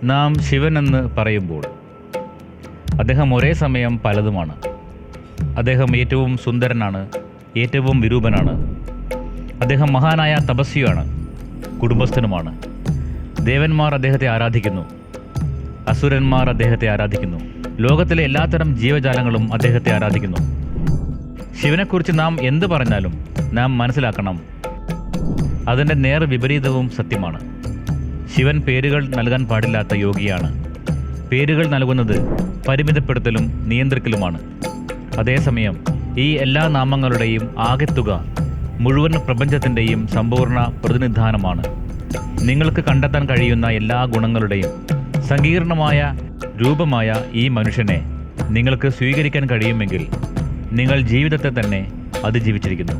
നാം ശിവനെന്ന് പറയുമ്പോൾ അദ്ദേഹം ഒരേ സമയം പലതുമാണ്. അദ്ദേഹം ഏറ്റവും സുന്ദരനാണ്, ഏറ്റവും വിരൂപനാണ്. അദ്ദേഹം മഹാനായ തപസ്വിയാണ്, കുടുംബസ്ഥനുമാണ്. ദേവന്മാർ അദ്ദേഹത്തെ ആരാധിക്കുന്നു, അസുരന്മാർ അദ്ദേഹത്തെ ആരാധിക്കുന്നു. ലോകത്തിലെ എല്ലാത്തരം ജീവജാലങ്ങളും അദ്ദേഹത്തെ ആരാധിക്കുന്നു. ശിവനെക്കുറിച്ച് നാം എന്ത് പറഞ്ഞാലും നാം മനസ്സിലാക്കണം, അതിൻ്റെ നേർ വിപരീതവും സത്യമാണ്. ശിവൻ പേരുകൾ നൽകാൻ പാടില്ലാത്ത യോഗിയാണ്. പേരുകൾ നൽകുന്നത് പരിമിതപ്പെടുത്തലും നിയന്ത്രിക്കലുമാണ്. അതേസമയം ഈ എല്ലാ നാമങ്ങളുടെയും ആകെത്തുക മുഴുവൻ പ്രപഞ്ചത്തിൻ്റെയും സമ്പൂർണ്ണ പ്രതിനിധാനമാണ്. നിങ്ങൾക്ക് കണ്ടെത്താൻ കഴിയുന്ന എല്ലാ ഗുണങ്ങളുടെയും സങ്കീർണമായ രൂപമായ ഈ മനുഷ്യനെ നിങ്ങൾക്ക് സ്വീകരിക്കാൻ കഴിയുമെങ്കിൽ നിങ്ങൾ ജീവിതത്തെ തന്നെ അതിജീവിച്ചിരിക്കുന്നു.